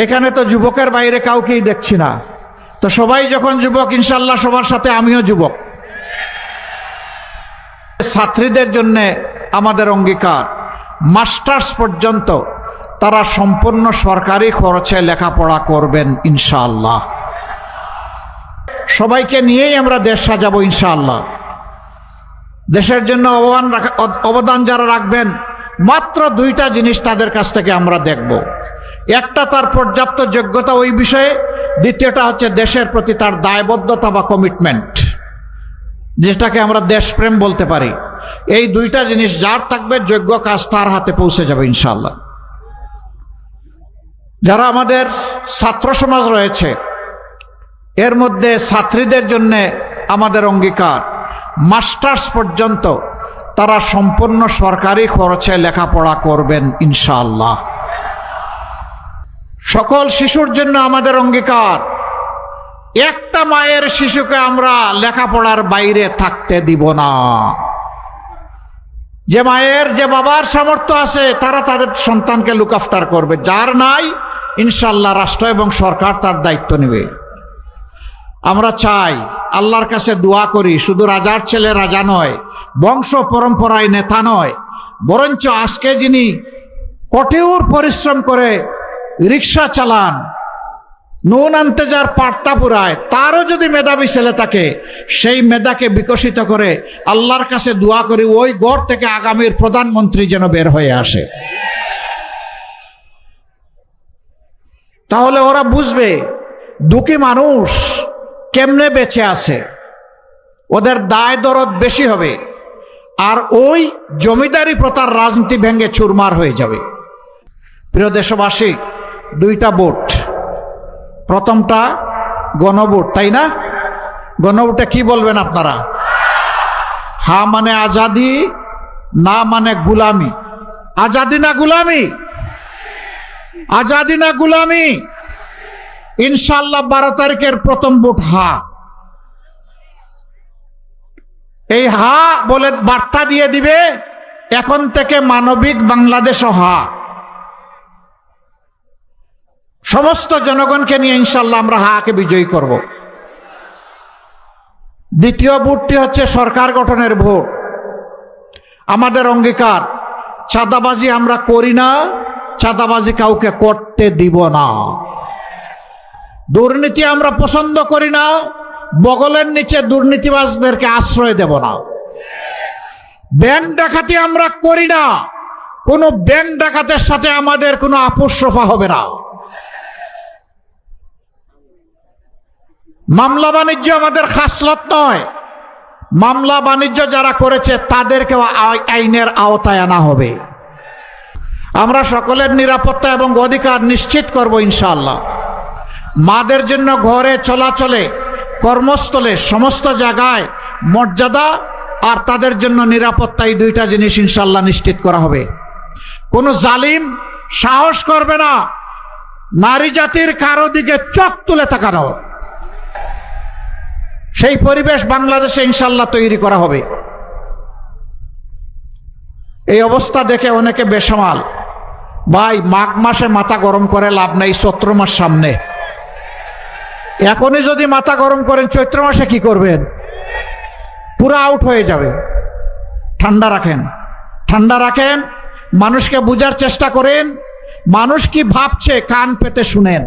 এখানে তো যুবকের বাইরে কাউকেই দেখছি না, তো সবাই যখন যুবক ইনশাল্লাহ সবার সাথে আমিও যুবক। ছাত্রীদের জন্য আমাদের অঙ্গীকার, মাস্টার্স পর্যন্ত তারা সম্পূর্ণ সরকারি খরচে লেখাপড়া করবেন ইনশাআল্লাহ। সবাইকে নিয়েই আমরা দেশ সাজাবো ইনশাআল্লাহ। দেশের জন্য অবদান যারা রাখবেন, মাত্র দুইটা জিনিস তাদের কাছ থেকে আমরা দেখব। একটা তার পর্যাপ্ত যোগ্যতা ওই বিষয়ে, দ্বিতীয়টা হচ্ছে দেশের প্রতি তার দায়বদ্ধতা বা কমিটমেন্ট, যেটাকে আমরা দেশপ্রেম বলতে পারি। এই দুইটা জিনিস যার থাকবে, যোগ্য কাজ তার হাতে পৌঁছে যাবে ইনশাআল্লাহ। যারা আমাদের ছাত্র সমাজ রয়েছে, এর মধ্যে ছাত্রীদের জন্য আমাদের অঙ্গীকার, মাস্টার্স পর্যন্ত তারা সম্পূর্ণ সরকারি খরচে লেখাপড়া করবেন ইনশাআল্লাহ। সকল শিশুর জন্য আমাদের অঙ্গীকার, একটা মায়ের শিশুকে আমরা লেখাপড়ার বাইরে থাকতে দিব না। যে মায়ের, যে বাবার সামর্থ্য আছে তারা তাদের সন্তানকে লুক আফটার করবে, যার নাই ইনশাআল্লাহ রাষ্ট্র এবং সরকার তার দায়িত্ব নেবে। আমরা চাই, আল্লাহর কাছে দোয়া করি, শুধু রাজার ছেলে রাজা নয়, বংশ পরম্পরায় নেতা নয়, বরঞ্চ আজকে যিনি কঠোর পরিশ্রম করে রিক্সা চালান, নুন আনতে যার পাট্টা পুরায়, তারও যদি মেধাবী ছেলে থাকে, সেই মেধাকে বিকশিত করে আল্লাহর কাছে দোয়া করি ওই ঘর থেকে আগামীর প্রধানমন্ত্রী যেন বের হয়ে আসে। তাহলে ওরা বুঝবে দুঃখী মানুষ কেমনে বেঁচে আছে, ওদের দায় দরদ বেশি হবে, আর ওই জমিদারি প্রথার রাজনীতি ভেঙে চুরমার হয়ে যাবে। প্রিয় দেশবাসী, দুইটা ভোট, প্রথমটা গণভোট, তাই না? গণভোটে কি বলবেন আপনারা? হা মানে আজাদি, না মানে গুলামি। আজাদি না গুলামি? আজাদি না গুলামি? ইনশাআল্লাহ 12 তারিখের প্রথম ভোট হা। এই হা বলে বার্তা দিয়ে দিবে এখন থেকে মানবিক বাংলাদেশ হা। সমস্ত জনগণকে নিয়ে ইনশাআল্লাহ আমরা হাকে বিজয়ী করব। দ্বিতীয় ভোটটি হচ্ছে সরকার গঠনের ভোট। আমাদের অঙ্গীকার, চাঁদাবাজি আমরা করি না, চাঁদাবাজি কাউকে করতে দিব না। দুর্নীতি আমরা পছন্দ করি না, বগলের নিচে দুর্নীতিবাজদেরকে আশ্রয় দেব না। ব্যাংক ডাকাতি আমরা করি না, কোন ব্যাংক ডাকাতের সাথে আমাদের কোনো আপোষ রফা হবে না। মামলা বাণিজ্য আমাদের খাসলত নয়, মামলা বাণিজ্য যারা করেছে তাদেরকেও আইনের আওতায় আনা হবে। আমরা সকলের নিরাপত্তা এবং অধিকার নিশ্চিত করব ইনশাআল্লাহ। মাদের জন্য ঘরে চলাচলে, কর্মস্থলে, সমস্ত জায়গায় মর্যাদা আর তাদের জন্য নিরাপত্তা, এই দুইটা জিনিস ইনশাআল্লাহ নিশ্চিত করা হবে। কোন জালিম সাহস করবে না নারী জাতির কারো দিকে চোখ তুলে তাকানো। সেই পরিবেশ বাংলাদেশে ইনশাআল্লাহ তৈরি করা হবে। এই অবস্থা দেখে অনেকে বেসামাল, ভাই মাঘ মাসে মাথা গরম করে লাভ নাই, চৈত্র মাস সামনে। এখনই যদি মাথা গরম করেন, চৈত্র মাসে কি করবেন? পুরো আউট হয়ে যাবে। ঠান্ডা রাখেন, ঠান্ডা রাখেন, মানুষকে বুঝার চেষ্টা করেন, মানুষ কি ভাবছে কান পেতে শুনেন।